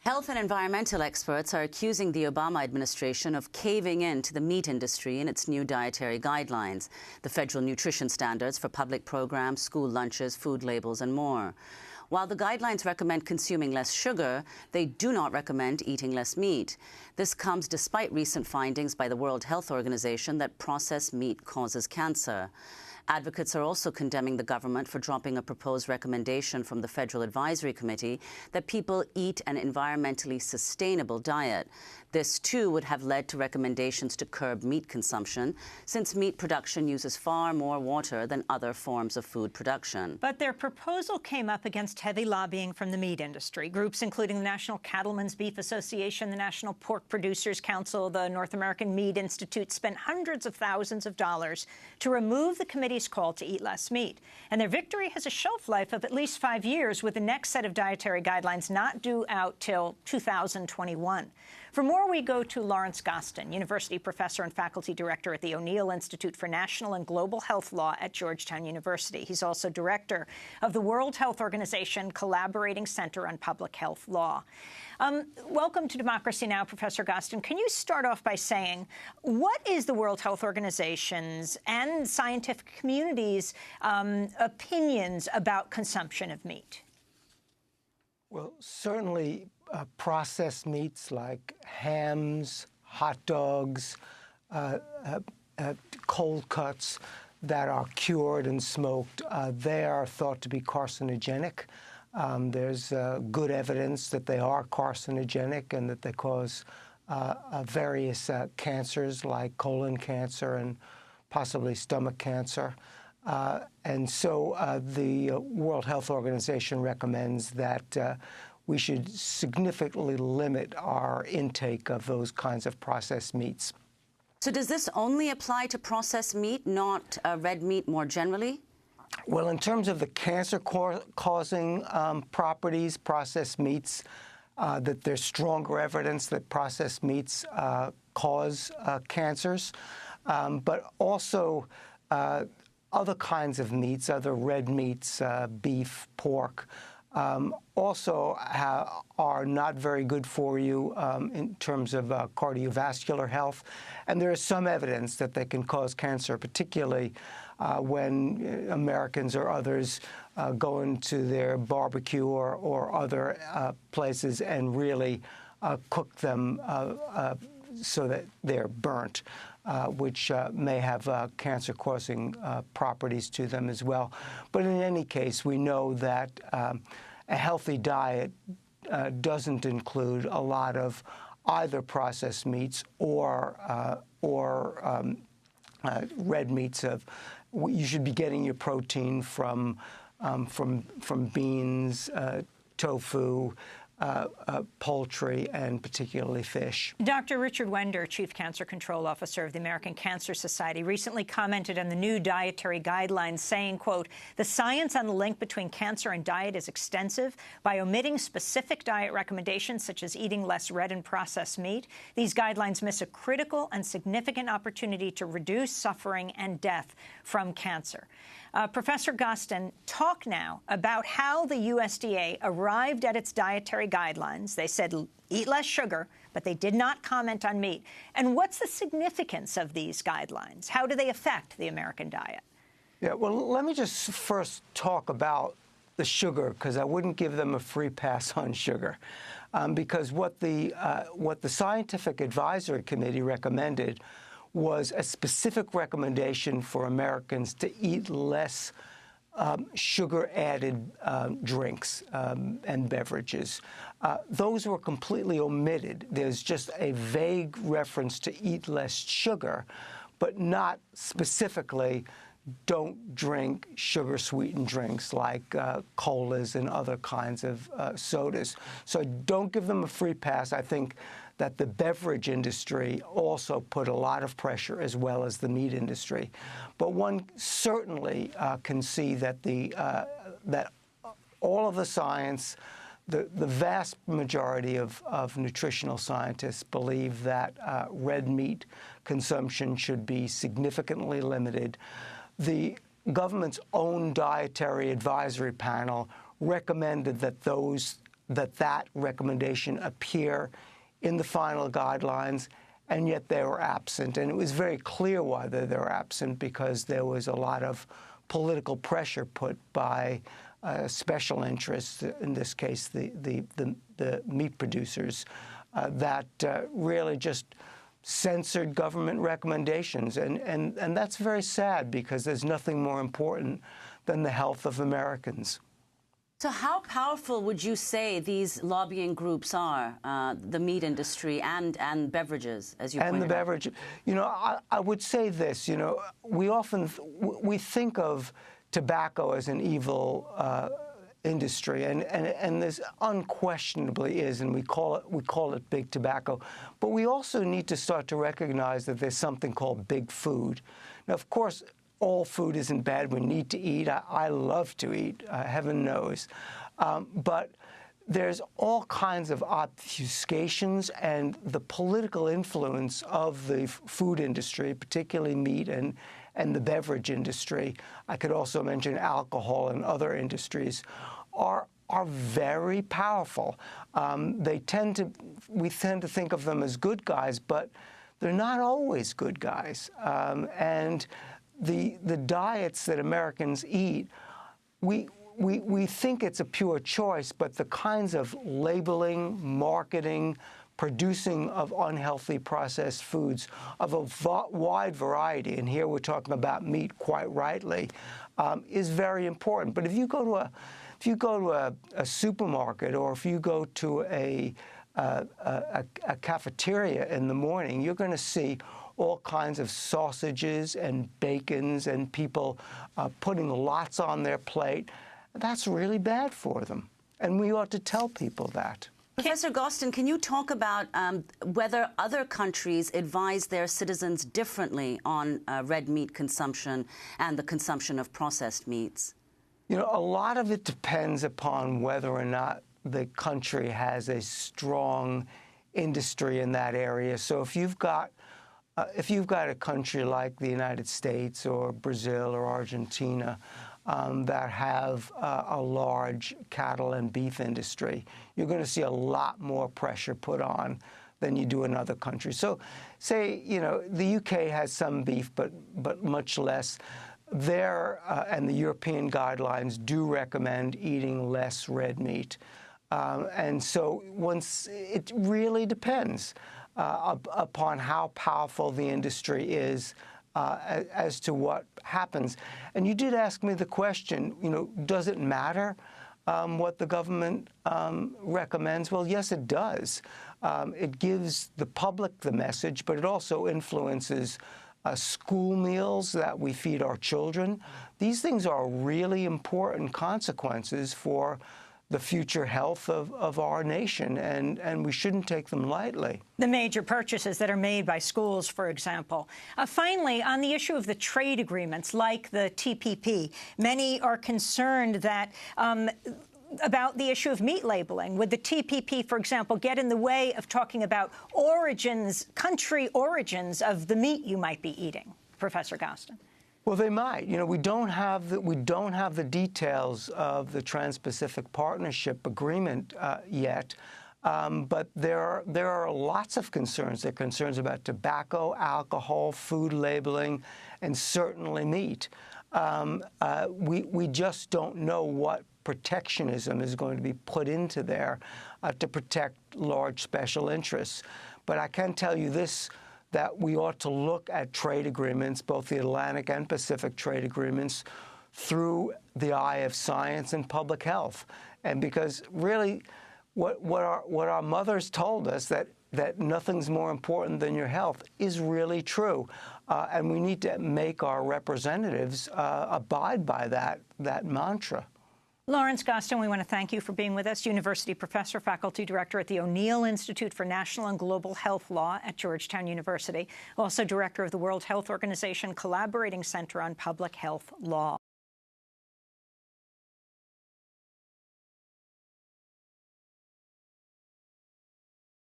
Health and environmental experts are accusing the Obama administration of caving in to the meat industry in its new dietary guidelines, the federal nutrition standards for public programs, school lunches, food labels, and more. While the guidelines recommend consuming less sugar, they do not recommend eating less meat. This comes despite recent findings by the World Health Organization that processed meat causes cancer. Advocates are also condemning the government for dropping a proposed recommendation from the Federal Advisory Committee that people eat an environmentally sustainable diet. This, too, would have led to recommendations to curb meat consumption, since meat production uses far more water than other forms of food production. But their proposal came up against heavy lobbying from the meat industry. Groups including the National Cattlemen's Beef Association, the National Pork Producers Council, the North American Meat Institute spent hundreds of thousands of dollars to remove the committee's call to eat less meat. And their victory has a shelf life of at least 5 years, with the next set of dietary guidelines not due out till 2021. For more, we go to Lawrence Gostin, university professor and faculty director at the O'Neill Institute for National and Global Health Law at Georgetown University. He's also director of the World Health Organization Collaborating Center on Public Health Law. Welcome to Democracy Now!, Professor Gostin. Can you start off by saying, what is the World Health Organization's and scientific community's opinions about consumption of meat? Well, certainly processed meats like hams, hot dogs, cold cuts that are cured and smoked, they are thought to be carcinogenic. There's good evidence that they are carcinogenic and that they cause various cancers like colon cancer and possibly stomach cancer. And so the World Health Organization recommends that we should significantly limit our intake of those kinds of processed meats. So does this only apply to processed meat, not red meat more generally? Well, in terms of the cancer-causing properties, processed meats, that there's stronger evidence that processed meats cause cancers, but also other kinds of meats, other red meats, beef, pork, also are not very good for you in terms of cardiovascular health. And there is some evidence that they can cause cancer, particularly when Americans or others go into their barbecue or other places and really cook them so that they're burnt, which may have cancer-causing properties to them as well. But in any case, we know that a healthy diet doesn't include a lot of either processed meats or red meats. You should be getting your protein from beans, tofu, poultry, and particularly fish. Dr. Richard Wender, Chief Cancer Control Officer of the American Cancer Society, recently commented on the new dietary guidelines, saying, quote, "The science on the link between cancer and diet is extensive. By omitting specific diet recommendations, such as eating less red and processed meat, these guidelines miss a critical and significant opportunity to reduce suffering and death from cancer." Professor Gostin, talk now about how the USDA arrived at its dietary guidelines. They said eat less sugar, but they did not comment on meat. And what's the significance of these guidelines? How do they affect the American diet? Yeah, well, let me just first talk about the sugar, because I wouldn't give them a free pass on sugar. Because what the Scientific Advisory Committee recommended was a specific recommendation for Americans to eat less sugar-added drinks and beverages. Those were completely omitted. There's just a vague reference to eat less sugar, but not specifically don't drink sugar-sweetened drinks like colas and other kinds of sodas. So don't give them a free pass. I think that the beverage industry also put a lot of pressure, as well as the meat industry. But one certainly can see that that all of the science, the vast majority of nutritional scientists believe that red meat consumption should be significantly limited. The government's own dietary advisory panel recommended that those that recommendation appear in the final guidelines, and yet they were absent. And it was very clear why they were absent, because there was a lot of political pressure put by special interests, in this case the meat producers, that really just censored government recommendations. And that's very sad, because there's nothing more important than the health of Americans. So how powerful would you say these lobbying groups are, the meat industry and beverages, as you pointed out? And the beverage. You know, I would say this, you know, we think of tobacco as an evil industry, and this unquestionably is, and we call it big tobacco. But we also need to start to recognize that there's something called big food. Now, of course, all food isn't bad. We need to eat. I love to eat, heaven knows. But there's all kinds of obfuscations, and the political influence of the food industry, particularly meat and the beverage industry, I could also mention alcohol and other industries, are very powerful. We tend to think of them as good guys, but they're not always good guys. And the diets that Americans eat, we think it's a pure choice, but the kinds of labeling, marketing, producing of unhealthy processed foods of a wide variety, and here we're talking about meat quite rightly, is very important. But if you go to a supermarket, or if you go to a cafeteria in the morning, you're going to see all kinds of sausages and bacons and people putting lots on their plate. That's really bad for them, and we ought to tell people that. Professor Gov't, can you talk about whether other countries advise their citizens differently on red meat consumption and the consumption of processed meats? You know, a lot of it depends upon whether or not the country has a strong industry in that area. So if you've got a country like the United States or Brazil or Argentina that have a large cattle and beef industry, you're going to see a lot more pressure put on than you do in other countries. So say, you know, the UK has some beef, but much less. And the European guidelines do recommend eating less red meat. And so it really depends upon how powerful the industry is as to what happens. And you did ask me the question, you know, does it matter what the government recommends? Well, yes, it does. It gives the public the message, but it also influences school meals that we feed our children. These things are really important consequences for the future health of our nation, and we shouldn't take them lightly. The major purchases that are made by schools, for example. Finally, on the issue of the trade agreements, like the TPP, many are concerned that about the issue of meat labeling. Would the TPP, for example, get in the way of talking about origins, country origins of the meat you might be eating, Professor Gov't? Well, they might. You know, we don't have the details of the Trans-Pacific Partnership Agreement yet, but there are lots of concerns. There are concerns about tobacco, alcohol, food labeling, and certainly meat. We just don't know what protectionism is going to be put into there to protect large special interests. But I can tell you this, that we ought to look at trade agreements, both the Atlantic and Pacific trade agreements, through the eye of science and public health. And because really what our mothers told us, that nothing's more important than your health, is really true. And we need to make our representatives abide by that mantra. Lawrence Gov't, we want to thank you for being with us, University Professor, Faculty Director at the O'Neill Institute for National and Global Health Law at Georgetown University, also Director of the World Health Organization Collaborating Center on Public Health Law.